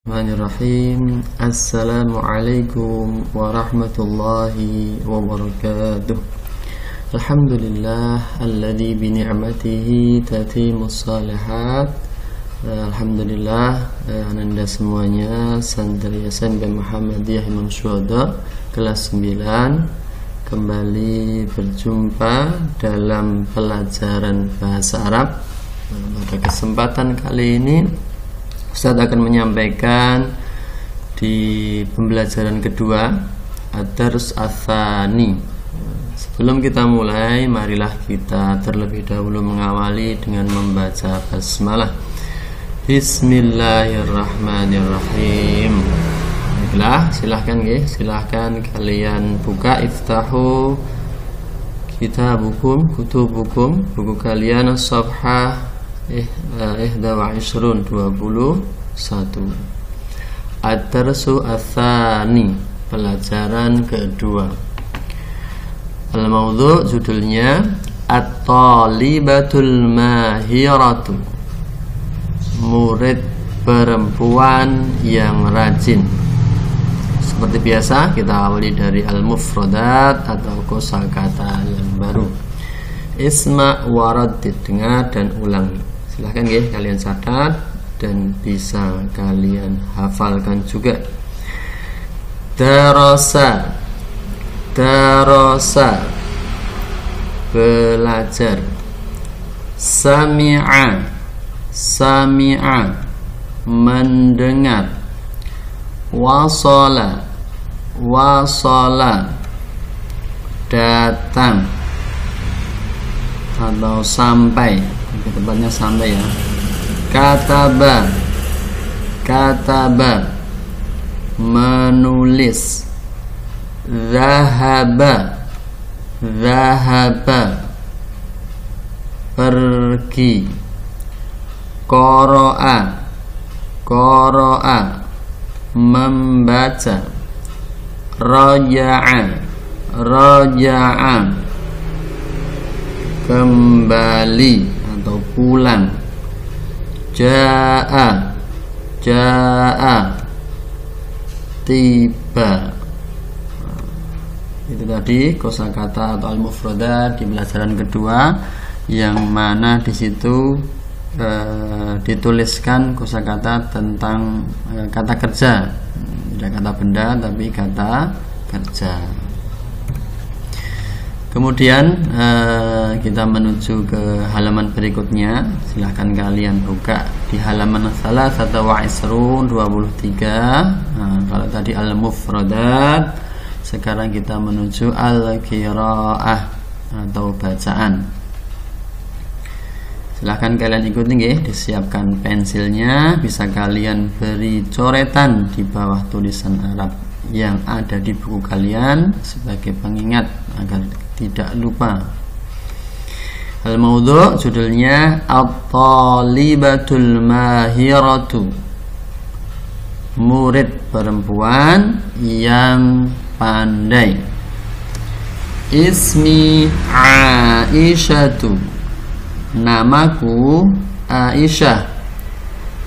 Bismillahirrahmanirrahim. Assalamualaikum warahmatullahi wabarakatuh. Alhamdulillah alladzi bi ni'matihi tatimmus shalihat. Alhamdulillah, ananda semuanya, santri SMP Muhammadiyah Imam Syuhada kelas 9 kembali berjumpa dalam pelajaran bahasa Arab. Pada kesempatan kali ini Ustaz akan menyampaikan di pembelajaran kedua Ad-Dars Ats-Tsani. Sebelum kita mulai, marilah kita terlebih dahulu mengawali dengan membaca basmalah. Bismillahirrahmanirrahim. Baiklah, silahkan kalian buka iftahu kitabukum, kutubukum, buku kalian as-safhah 21. Ad-Darsu Ats-Tsani, pelajaran kedua. Al-Mawdu' judulnya At-Talibatul Mahiratu, murid perempuan yang rajin. Seperti biasa kita awali dari al-mufradat atau kosakata yang baru. Isma' waradid, dengar dan ulangi. Silahkan ya, kalian catat dan bisa kalian hafalkan juga. Darasa, belajar. Sami'a, mendengar. Wasala, datang atau sampai, tepatnya sampai ya. Kataba, menulis. Zahaba, pergi. Qara'a, membaca. Raja'a, kembali atau pulang. Ja'a, tiba. Itu tadi kosakata atau al-mufradat di pelajaran kedua, yang mana di situ dituliskan kosakata tentang kata kerja, tidak kata benda tapi kata kerja. Kemudian kita menuju ke halaman berikutnya. Silahkan kalian buka di halaman 23. Kalau tadi al-mufradat, sekarang kita menuju al-qiraah atau bacaan. Silahkan kalian ikuti ya, disiapkan pensilnya, bisa kalian beri coretan di bawah tulisan Arab yang ada di buku kalian sebagai pengingat agar tidak lupa. Al-Mawdu' judulnya At-Talibatul Mahiratu, murid perempuan yang pandai. Ismi Aisyatu, namaku Aisyah.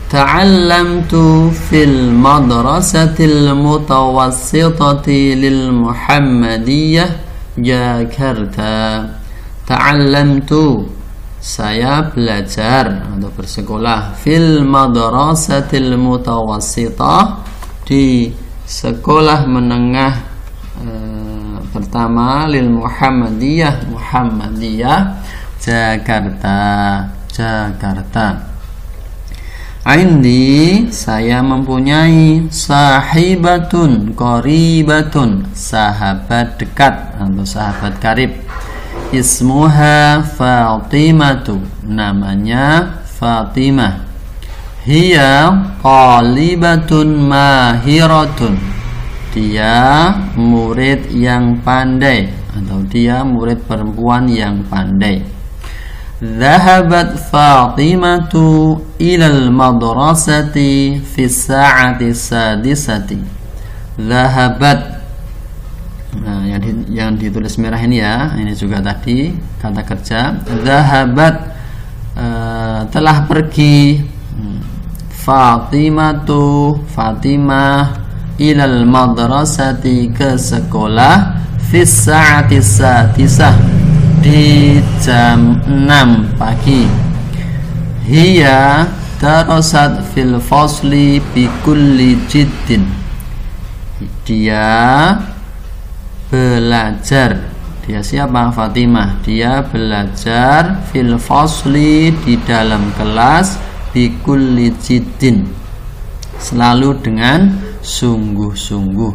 Ta'allamtu fil madrasatil mutawassitati lil Muhammadiyah Jakarta. Ta'allamtu, saya belajar atau bersekolah. Fil madrasatil mutawassitah, di sekolah menengah pertama. Lil Muhammadiyah Jakarta. Indi, saya mempunyai. Sahibatun qaribatun, sahabat dekat atau sahabat karib. Ismuha Fatimatu, namanya Fatimah. Hiya talibatun mahiratun, dia murid yang pandai atau dia murid perempuan yang pandai. Dhahabat Fatimatu ilal madrasati fi sa'ati sadisati. Dhahabat, nah, yang ditulis merah ini ya, ini juga tadi kata kerja. Dhahabat, telah pergi. Fatimah ilal madrasati, ke sekolah, fis sa'ati satisah, di jam 6 pagi. Hiya darasat fil fasli bi kulli jiddin, dia belajar, dia siapa? Fatimah. Dia belajar fil fasli, di dalam kelas, bi kulli jiddin, selalu dengan sungguh-sungguh.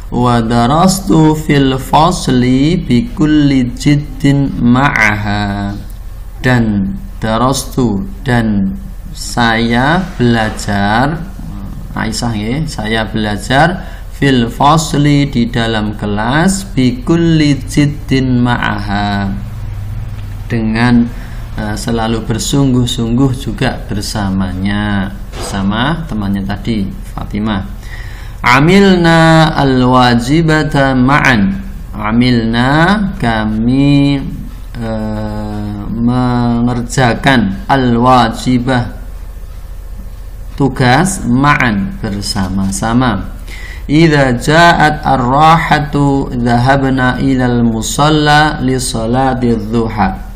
Wa darastu fil fasli bi kulli jiddin ma'aha, dan darastu, dan saya belajar, Aisyah ya, saya belajar fil fasli, di dalam kelas, bi kulli jiddin ma'aha, dengan selalu bersungguh-sungguh juga bersamanya, bersama temannya tadi, Fatimah. Amilna al-wajibata ma'an, amilna, kami mengerjakan, al-wajibah, tugas, ma'an, bersama-sama. Idza ja'at ar-rahatu dhahabna ilal musalla li salati dhuha.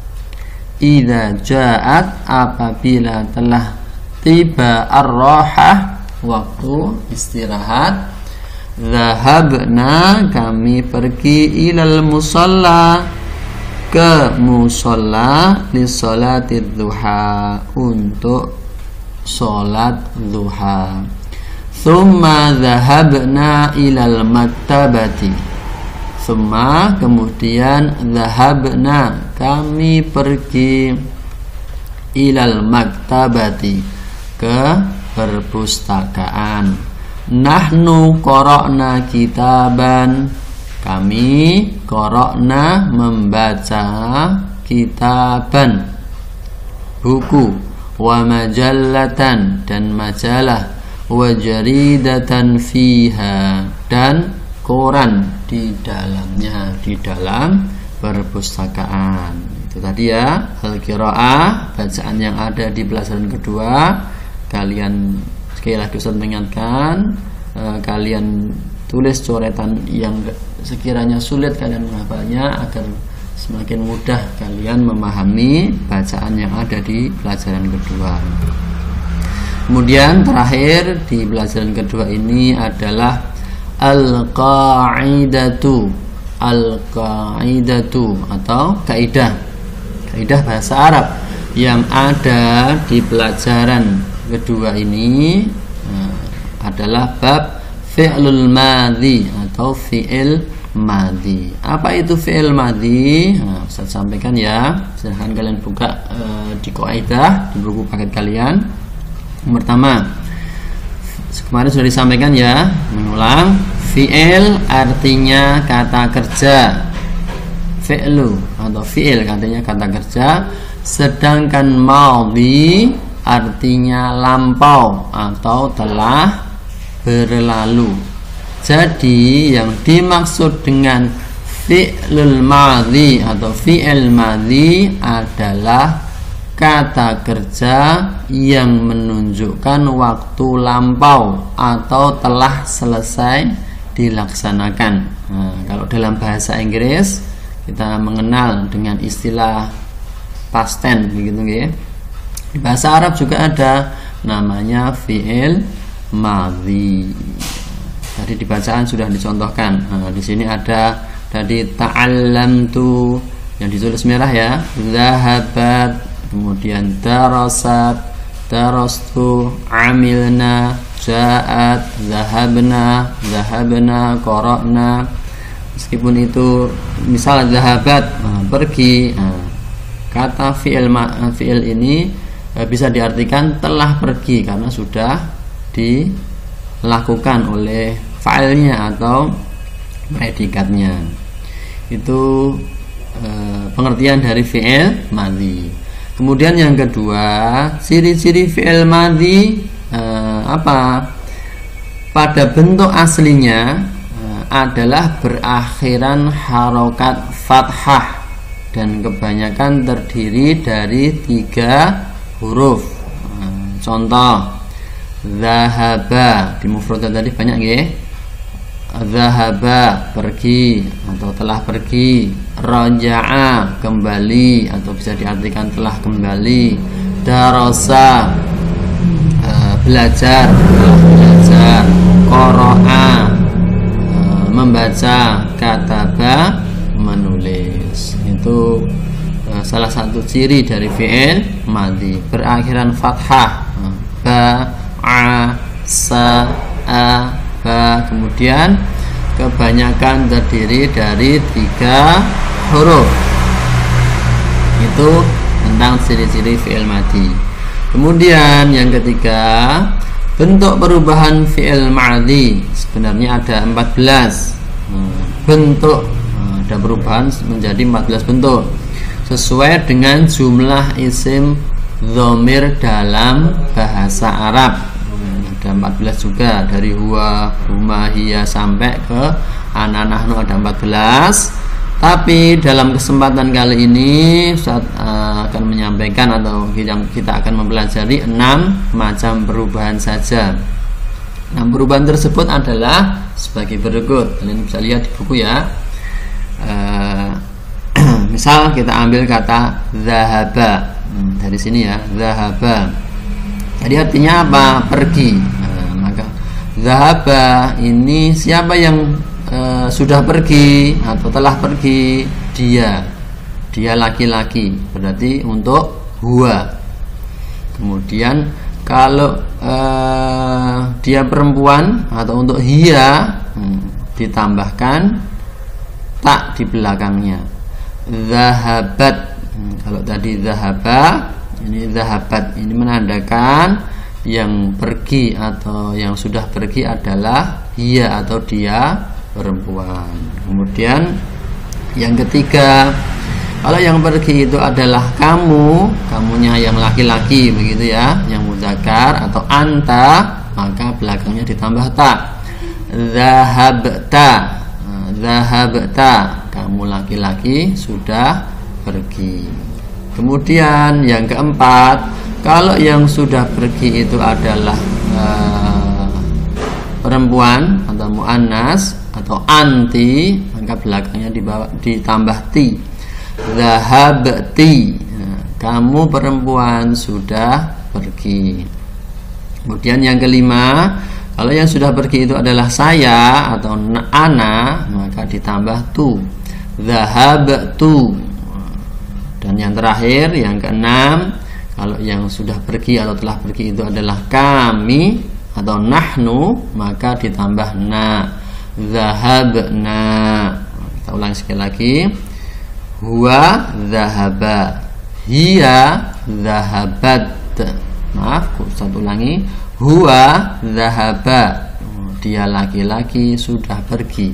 Idza ja'at, apabila telah tiba, ar-rahah, waktu istirahat, dhahabna, kami pergi, ilal musalla, ke musalla, li salati dhuha, untuk sholat duha. Thumma dhahabna ilal maktabati, thumma, kemudian, dhahabna, kami pergi, ilal maktabati, ke perpustakaan. Nahnu qara'na kitaban, kami qara'na, membaca, kitaban, buku, wa majallatan, dan majalah, wa jaridatan fiha, dan koran di dalamnya, di dalam perpustakaan. Itu tadi ya, al-qiraah, bacaan yang ada di pelajaran kedua. Kalian, sekali lagi Ustaz mengingatkan, kalian tulis coretan yang sekiranya sulit kalian menghafalnya, agar semakin mudah kalian memahami bacaan yang ada di pelajaran kedua. Kemudian terakhir di pelajaran kedua ini adalah al-qa'idatu, al-qa'idatu atau kaidah, kaidah bahasa Arab yang ada di pelajaran kedua ini adalah bab fi'lul madhi atau fi'il madhi. Apa itu fi'il madhi? Saya sampaikan ya, silahkan kalian buka di kaidah, di buku paket kalian. Yang pertama, kemarin sudah disampaikan ya, mengulang, fi'il artinya kata kerja, fi'lu atau fi'il artinya kata kerja, sedangkan madhi artinya lampau atau telah berlalu. Jadi yang dimaksud dengan fi'lul madhi atau fi'il madhi adalah kata kerja yang menunjukkan waktu lampau atau telah selesai dilaksanakan. Nah, kalau dalam bahasa Inggris kita mengenal dengan istilah past tense, begitu ya. Di bahasa Arab juga ada namanya fi'il madhi. Tadi di bacaan sudah dicontohkan. Nah, di sini ada tadi ta'allamtu yang ditulis merah ya, zahabat, kemudian darasat, darastu, amilna, ja'at, zahabna, qara'na. Meskipun itu misal zahabat, pergi, kata fi'il ini bisa diartikan telah pergi karena sudah dilakukan oleh fa'ilnya atau predikatnya. Itu pengertian dari fi'il madhi. Kemudian yang kedua, ciri-ciri fi'il madhi apa? Pada bentuk aslinya adalah berakhiran harokat fathah dan kebanyakan terdiri dari 3 huruf. Contoh, Zahaba di mufradat tadi banyak nggih. Zahaba pergi atau telah pergi. Raja'a kembali atau bisa diartikan telah kembali. Darasa belajar, telah belajar. Qara'a membaca. Kataba menulis. Itu salah satu ciri dari fi'il madhi berakhiran fathah. Ba, a, sa, a, ba. Kemudian kebanyakan terdiri dari 3 huruf. Itu tentang ciri-ciri fi'il madhi. Kemudian yang ketiga, bentuk perubahan fi'il madhi sebenarnya ada 14 bentuk. Ada perubahan menjadi 14 bentuk sesuai dengan jumlah isim dhamir dalam bahasa Arab. Ada 14 juga, dari huwa, huma, hiya sampai ke ana, nahnu ada 14. Tapi dalam kesempatan kali ini Ustaz akan menyampaikan atau kita akan mempelajari 6 macam perubahan saja. 6 perubahan tersebut adalah sebagai berikut. Kalian bisa lihat di buku ya. Misal kita ambil kata zahaba. Dari sini ya, zahaba. Jadi artinya apa? Pergi. Maka zahaba ini siapa yang sudah pergi atau telah pergi? Dia laki-laki, berarti untuk huwa. Kemudian kalau dia perempuan atau untuk hiya, ditambahkan tak di belakangnya. Zahabat. Kalau tadi zahaba, ini zahabat, ini menandakan yang pergi atau yang sudah pergi adalah hiya atau dia perempuan. Kemudian yang ketiga, kalau yang pergi itu adalah kamunya yang laki-laki begitu ya, yang mudzakkar atau anta, maka belakangnya ditambah ta. Zahabta, kamu laki-laki sudah pergi. Kemudian yang keempat, kalau yang sudah pergi itu adalah perempuan atau muannas atau anti, maka belakangnya ditambah ti. Zahabti, kamu perempuan sudah pergi. Kemudian yang kelima, kalau yang sudah pergi itu adalah saya atau ana, maka ditambah tu. Zahabtu. Dan yang terakhir, yang keenam, kalau yang sudah pergi atau telah pergi itu adalah kami atau nahnu, maka ditambah na. Zahabna. Kita ulang sekali lagi. Huwa zahaba, hiya zahabat. Maaf, saya ulangi. Huwa zahaba, dia laki-laki sudah pergi.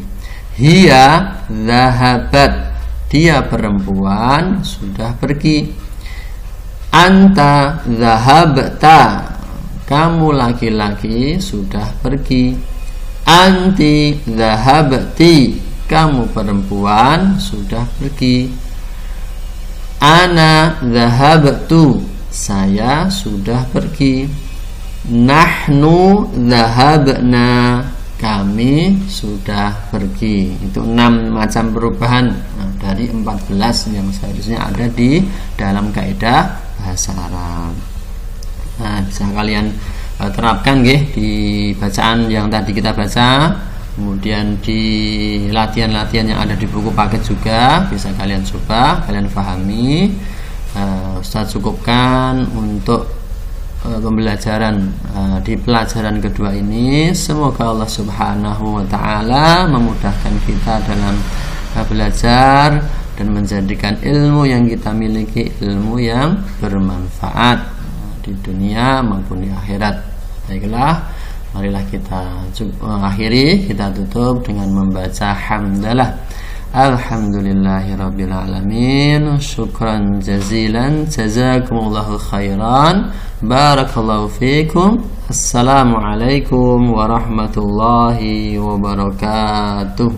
Hiya zahabat, dia perempuan sudah pergi. Anta zahabta, kamu laki-laki sudah pergi. Anti zahabti, kamu perempuan sudah pergi. Ana zahabtu, saya sudah pergi. Nahnu zahabna, kami sudah pergi. Itu 6 macam perubahan dari 14 yang seharusnya ada di dalam kaidah bahasa Arab. Nah, bisa kalian terapkan nggih di bacaan yang tadi kita baca. Kemudian di latihan-latihan yang ada di buku paket juga bisa kalian coba, kalian pahami. Ustaz cukupkan untuk pembelajaran di pelajaran kedua ini. Semoga Allah Subhanahu wa ta'ala memudahkan kita dalam belajar dan menjadikan ilmu yang kita miliki ilmu yang bermanfaat di dunia maupun di akhirat. Baiklah, marilah kita akhiri, kita tutup dengan membaca hamdalah. Alhamdulillahirabbil alamin. Syukran jazilan, jazakumullahu khairan, barakallahu fikum. Assalamualaikum warahmatullahi wabarakatuh.